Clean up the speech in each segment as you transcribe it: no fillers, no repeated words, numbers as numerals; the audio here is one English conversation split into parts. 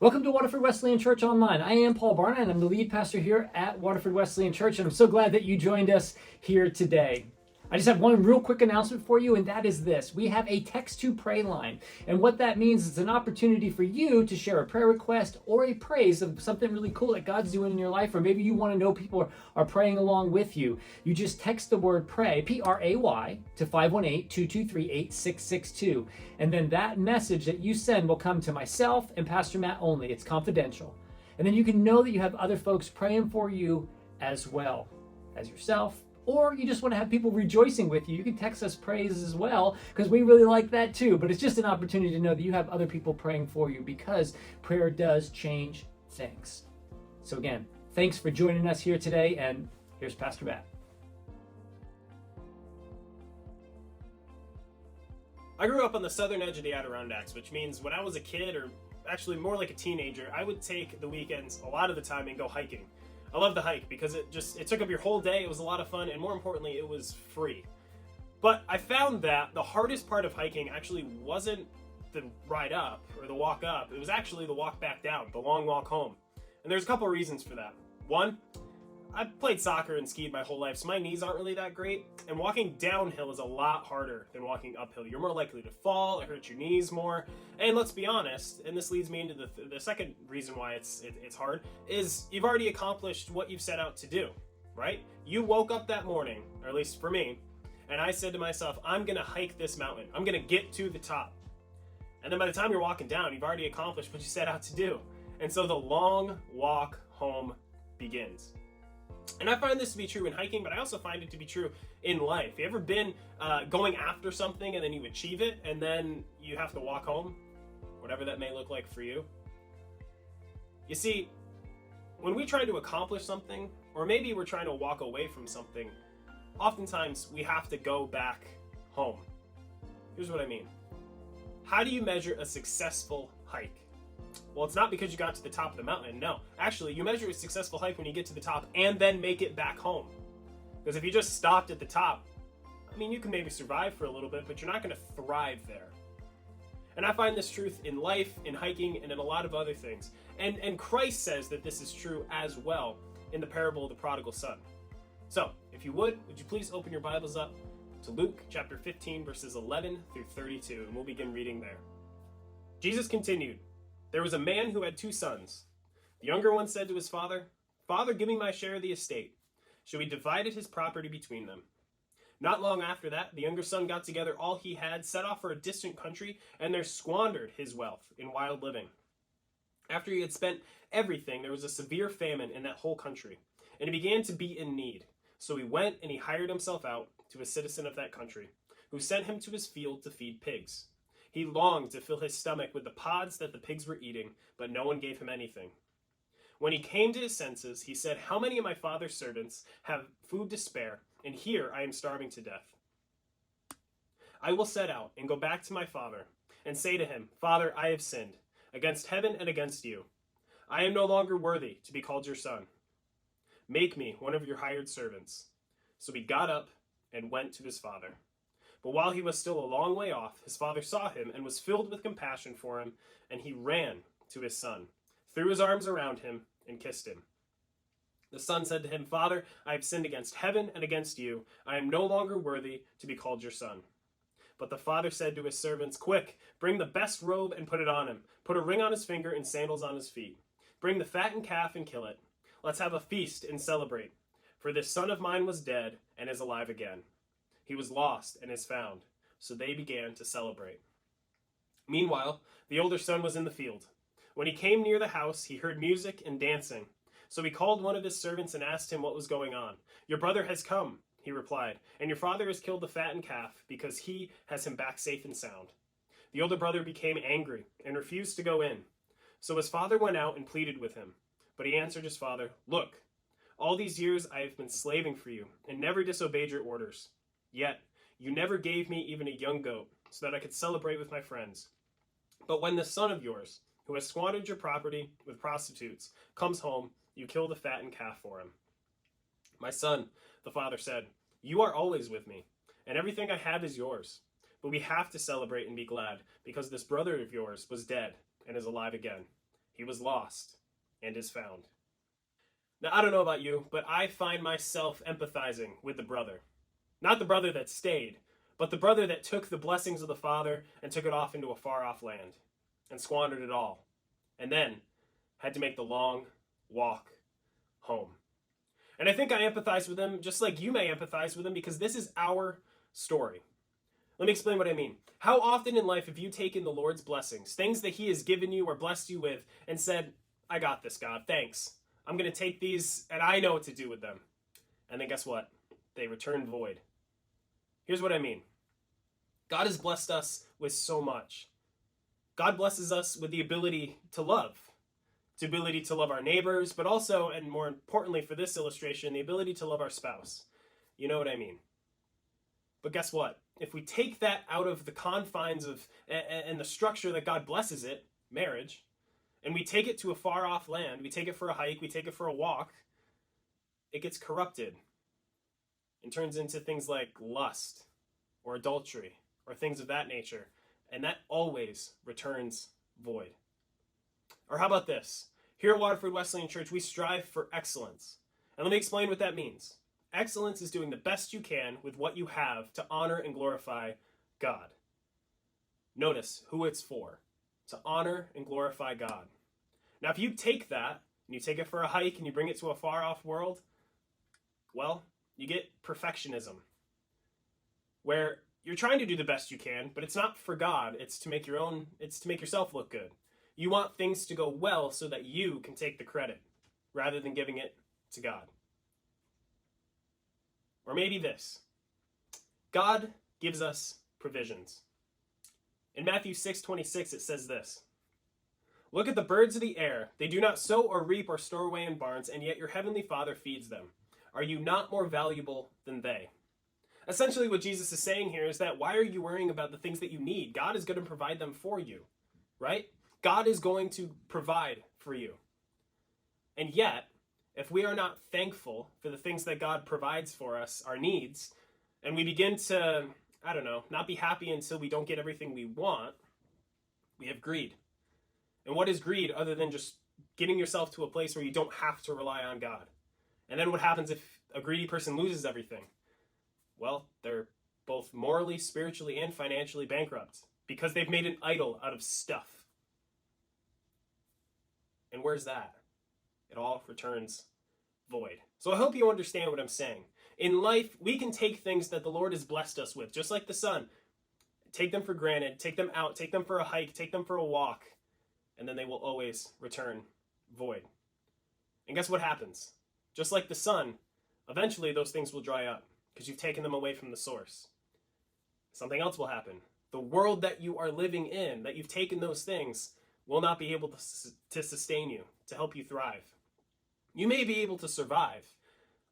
Welcome to Waterford Wesleyan Church Online. I am Paul Barna, and I'm the lead pastor here at Waterford Wesleyan Church, and I'm so glad that you joined us here today. I just have one real quick announcement for you, and that is this. We have a text to pray line, and what that means is an opportunity for you to share a prayer request or a praise of something really cool that God's doing in your life, or maybe you want to know people are praying along with you. You just text the word pray, P-R-A-Y, to 518-223-8662, and then that message that you send will come to myself and Pastor Matt only. It's confidential. And then you can know that you have other folks praying for you as well as yourself, or you just want to have people rejoicing with you. You can text us praise as well, because we really like that too. But it's just an opportunity to know that you have other people praying for you, because prayer does change things. So again, thanks for joining us here today, and here's Pastor Matt. I grew up on the southern edge of the Adirondacks, which means when I was a kid, or actually more like a teenager, I would take the weekends a lot of the time and go hiking. I love the hike because it took up your whole day. It was a lot of fun, and more importantly, it was free. But I found that the hardest part of hiking actually wasn't the ride up or the walk up. It was actually the walk back down, the long walk home. And there's a couple reasons for that. One, I've played soccer and skied my whole life, so my knees aren't really that great. And walking downhill is a lot harder than walking uphill. You're more likely to fall, it hurts your knees more. And let's be honest, and this leads me into the second reason why it's hard, is you've already accomplished what you've set out to do, right? You woke up that morning, or at least for me, and I said to myself, I'm gonna hike this mountain. I'm gonna get to the top. And then by the time you're walking down, you've already accomplished what you set out to do. And so the long walk home begins. And I find this to be true in hiking, but I also find it to be true in life. You ever been going after something and then you achieve it and then you have to walk home? Whatever that may look like for you. You see, when we try to accomplish something, or maybe we're trying to walk away from something, oftentimes we have to go back home. Here's what I mean. How do you measure a successful hike? Well, it's not because you got to the top of the mountain. No, actually, you measure a successful hike when you get to the top and then make it back home. Because if you just stopped at the top, I mean, you can maybe survive for a little bit, but you're not going to thrive there. And I find this truth in life, in hiking, and in a lot of other things. And Christ says that this is true as well in the parable of the prodigal son. So, if you would you please open your Bibles up to Luke chapter 15, verses 11 through 32, and we'll begin reading there. Jesus continued, "There was a man who had 2 sons. The younger one said to his father, 'Father, give me my share of the estate.' So he divided his property between them. Not long after that, the younger son got together all he had, set off for a distant country, and there squandered his wealth in wild living. After he had spent everything, there was a severe famine in that whole country, and he began to be in need. So he went and he hired himself out to a citizen of that country, who sent him to his field to feed pigs. He longed to fill his stomach with the pods that the pigs were eating, but no one gave him anything. When he came to his senses, he said, 'How many of my father's servants have food to spare, and here I am starving to death? I will set out and go back to my father and say to him, Father, I have sinned against heaven and against you. I am no longer worthy to be called your son. Make me one of your hired servants.' So he got up and went to his father. But while he was still a long way off, his father saw him and was filled with compassion for him, and he ran to his son, threw his arms around him, and kissed him. The son said to him, 'Father, I have sinned against heaven and against you. I am no longer worthy to be called your son.' But the father said to his servants, 'Quick, bring the best robe and put it on him. Put a ring on his finger and sandals on his feet. Bring the fattened calf and kill it. Let's have a feast and celebrate. For this son of mine was dead and is alive again. He was lost and is found.' So they began to celebrate. Meanwhile, the older son was in the field. When he came near the house, he heard music and dancing. So he called one of his servants and asked him what was going on. 'Your brother has come,' he replied, 'and your father has killed the fattened calf because he has him back safe and sound.' The older brother became angry and refused to go in. So his father went out and pleaded with him. But he answered his father, 'Look, all these years I have been slaving for you and never disobeyed your orders. Yet you never gave me even a young goat so that I could celebrate with my friends. But when this son of yours, who has squandered your property with prostitutes, comes home, you kill the fattened calf for him.' 'My son,' the father said, 'you are always with me, and everything I have is yours. But we have to celebrate and be glad, because this brother of yours was dead and is alive again. he was lost and is found. Now, I don't know about you, but I find myself empathizing with the brother. Not the brother that stayed, but the brother that took the blessings of the father and took it off into a far off land and squandered it all, and then had to make the long walk home. And I think I empathize with him just like you may empathize with him, because this is our story. Let me explain what I mean. How often in life have you taken the Lord's blessings, things that he has given you or blessed you with, and said, I got this, God, thanks. I'm going to take these and I know what to do with them. And then guess what? They return void. Here's what I mean. God has blessed us with so much. God blesses us with the ability to love. The ability to love our neighbors, but also, and more importantly for this illustration, the ability to love our spouse. You know what I mean. But guess what? If we take that out of the confines of and the structure that God blesses it, marriage, and we take it to a far off land, we take it for a hike, we take it for a walk, it gets corrupted and turns into things like lust or adultery or things of that nature. And that always returns void. Or how about this? Here at Waterford Wesleyan Church, we strive for excellence. And let me explain what that means. Excellence is doing the best you can with what you have to honor and glorify God. Notice who it's for. To honor and glorify God. Now, if you take that and you take it for a hike and you bring it to a far off world, well, you get perfectionism, where you're trying to do the best you can, but it's not for God. It's to make yourself look good. You want things to go well so that you can take the credit rather than giving it to God. Or maybe this. God gives us provisions. In Matthew 6:26, it says this. Look at the birds of the air. They do not sow or reap or store away in barns, and yet your heavenly Father feeds them. Are you not more valuable than they? Essentially, what Jesus is saying here is that why are you worrying about the things that you need? God is going to provide them for you, right? God is going to provide for you. And yet, if we are not thankful for the things that God provides for us, our needs, and we begin to, not be happy until we don't get everything we want, we have greed. And what is greed other than just getting yourself to a place where you don't have to rely on God? And then what happens if a greedy person loses everything? Well, they're both morally, spiritually, and financially bankrupt because they've made an idol out of stuff. And where's that? It all returns void. So I hope you understand what I'm saying. In life, we can take things that the Lord has blessed us with, just like the sun. Take them for granted, take them out, take them for a hike, take them for a walk, and then they will always return void. And guess what happens? Just like the sun, eventually those things will dry up because you've taken them away from the source. Something else will happen. The world that you are living in, that you've taken those things, will not be able to sustain you, to help you thrive. You may be able to survive.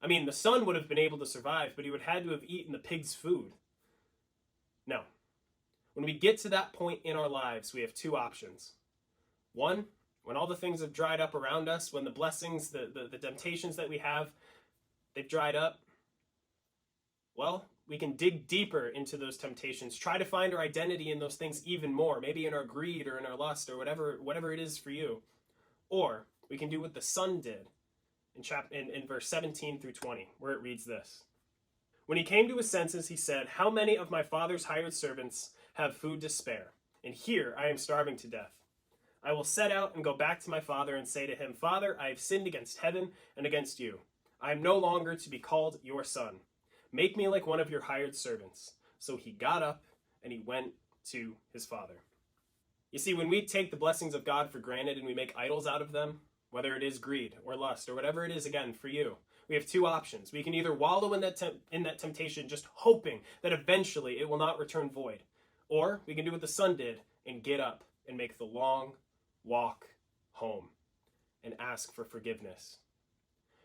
I mean, the son would have been able to survive, but he would have had to have eaten the pig's food. No. When we get to that point in our lives, we have two options. One, when all the things have dried up around us, when the blessings, the temptations that we have, they've dried up, well, we can dig deeper into those temptations, try to find our identity in those things even more, maybe in our greed or in our lust or whatever it is for you. Or we can do what the son did in verse 17 through 20, where it reads this. When he came to his senses, he said, how many of my father's hired servants have food to spare? And here I am starving to death. I will set out and go back to my father and say to him, Father, I have sinned against heaven and against you. I am no longer to be called your son. Make me like one of your hired servants. So he got up and he went to his father. You see, when we take the blessings of God for granted and we make idols out of them, whether it is greed or lust or whatever it is, again, for you, we have two options. We can either wallow in that temptation, just hoping that eventually it will not return void. Or we can do what the son did and get up and make the long walk home and ask for forgiveness.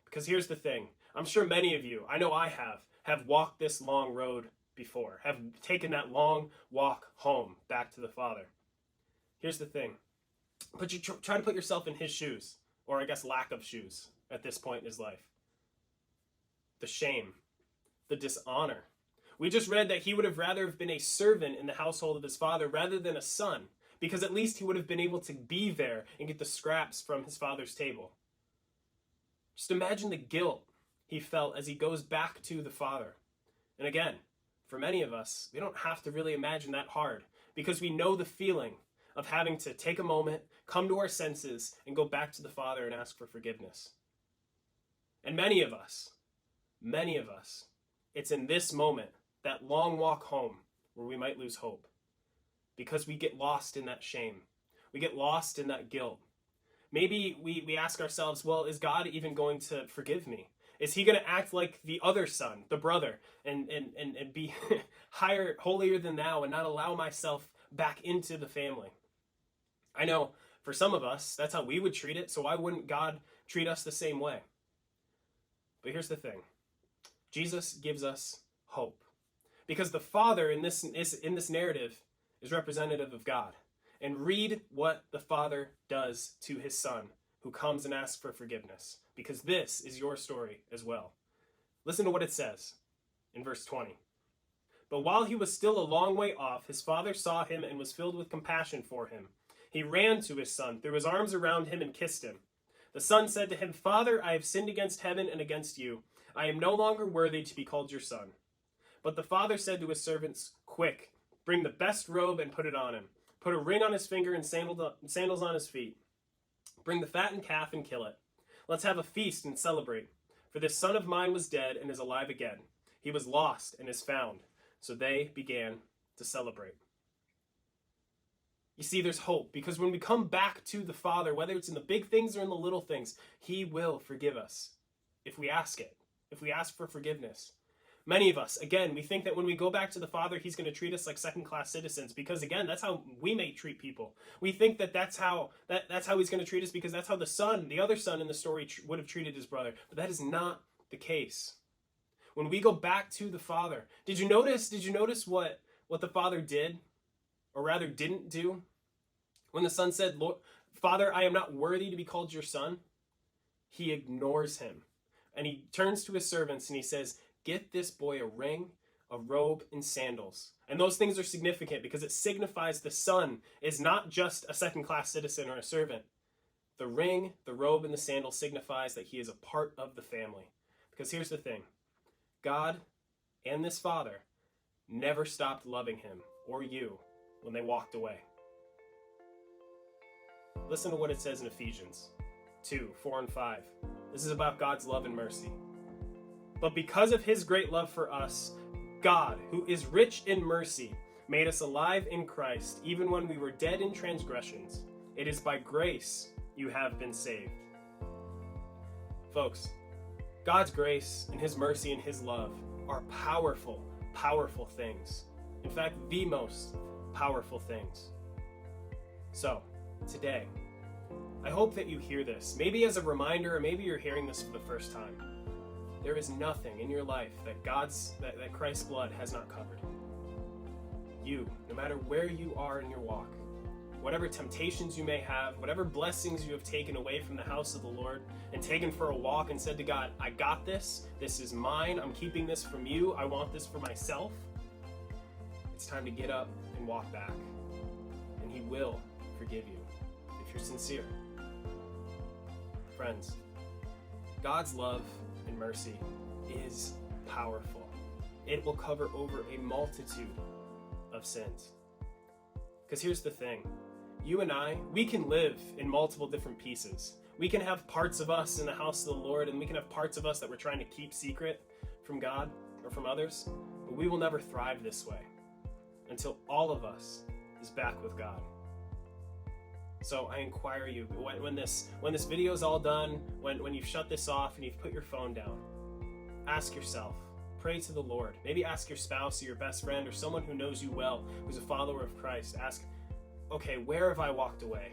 Because here's the thing. I'm sure many of you, I know I have walked this long road before, have taken that long walk home back to the Father. Here's the thing. But you try to put yourself in his shoes, or I guess lack of shoes at this point in his life. The shame, the dishonor. We just read that he would have rather have been a servant in the household of his father rather than a son, because at least he would have been able to be there and get the scraps from his father's table. Just imagine the guilt he felt as he goes back to the Father. And again, for many of us, we don't have to really imagine that hard, because we know the feeling of having to take a moment, come to our senses, and go back to the Father and ask for forgiveness. And many of us, it's in this moment, that long walk home, where we might lose hope, because we get lost in that shame. We get lost in that guilt. Maybe we ask ourselves, well, is God even going to forgive me? Is he going to act like the other son, the brother, and be higher, holier than thou, and not allow myself back into the family? I know for some of us, that's how we would treat it, so why wouldn't God treat us the same way? But here's the thing. Jesus gives us hope. Because the Father in this narrative is representative of God. And read what the Father does to his Son, who comes and asks for forgiveness. Because this is your story as well. Listen to what it says in verse 20. But while he was still a long way off, his father saw him and was filled with compassion for him. He ran to his son, threw his arms around him, and kissed him. The son said to him, Father, I have sinned against heaven and against you. I am no longer worthy to be called your son. But the father said to his servants, Quick, bring the best robe and put it on him. Put a ring on his finger and sandals on his feet. Bring the fattened calf and kill it. Let's have a feast and celebrate. For this son of mine was dead and is alive again. He was lost and is found. So they began to celebrate. You see, there's hope, because when we come back to the Father, whether it's in the big things or in the little things, he will forgive us if we ask it, if we ask for forgiveness. Many of us, again, we think that when we go back to the Father, he's going to treat us like second-class citizens, because, again, that's how we may treat people. We think that that's how he's going to treat us, because that's how the other son in the story would have treated his brother. But that is not the case. When we go back to the Father, did you notice what the Father did, or rather didn't do? When the son said, Lord, Father, I am not worthy to be called your son, he ignores him. And he turns to his servants and he says, Get this boy a ring, a robe, and sandals. And those things are significant because it signifies the son is not just a second-class citizen or a servant. The ring, the robe, and the sandal signifies that he is a part of the family. Because here's the thing. God and this father never stopped loving him or you when they walked away. Listen to what it says in Ephesians 2, 4, and 5. This is about God's love and mercy. But because of his great love for us, God, who is rich in mercy, made us alive in Christ, even when we were dead in transgressions. It is by grace you have been saved. Folks, God's grace and his mercy and his love are powerful, powerful things. In fact, the most powerful things. So, today, I hope that you hear this, maybe as a reminder, or maybe you're hearing this for the first time. There is nothing in your life that that Christ's blood has not covered. You, no matter where you are in your walk, whatever temptations you may have, whatever blessings you have taken away from the house of the Lord and taken for a walk and said to God, I got this, this is mine, I'm keeping this from you, I want this for myself. It's time to get up and walk back. And he will forgive you if you're sincere. Friends, God's love and mercy is powerful. It will cover over a multitude of sins. Because here's the thing. You and I, we can live in multiple different pieces. We can have parts of us in the house of the Lord, and we can have parts of us that we're trying to keep secret from God or from others, but we will never thrive this way until all of us is back with God. So I inquire you, when this video is all done, when you've shut this off and you've put your phone down, ask yourself, pray to the Lord. Maybe ask your spouse or your best friend or someone who knows you well, who's a follower of Christ. Ask, okay, where have I walked away?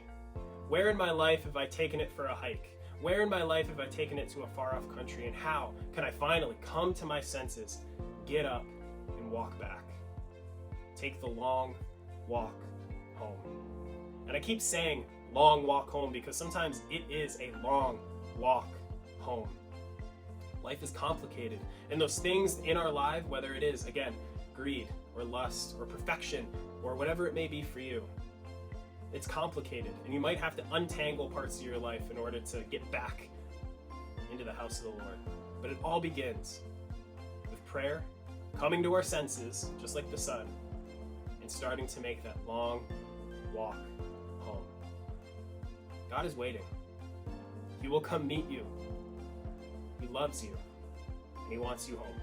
Where in my life have I taken it for a hike? Where in my life have I taken it to a far-off country? And how can I finally come to my senses, get up, and walk back? Take the long walk home. And I keep saying long walk home because sometimes it is a long walk home. Life is complicated. And those things in our life, whether it is, again, greed or lust or perfection or whatever it may be for you, It's complicated, and you might have to untangle parts of your life in order to get back into the house of the Lord. But it all begins with prayer, coming to our senses, just like the Son, and starting to make that long walk home. God is waiting. He will come meet you. He loves you, and he wants you home.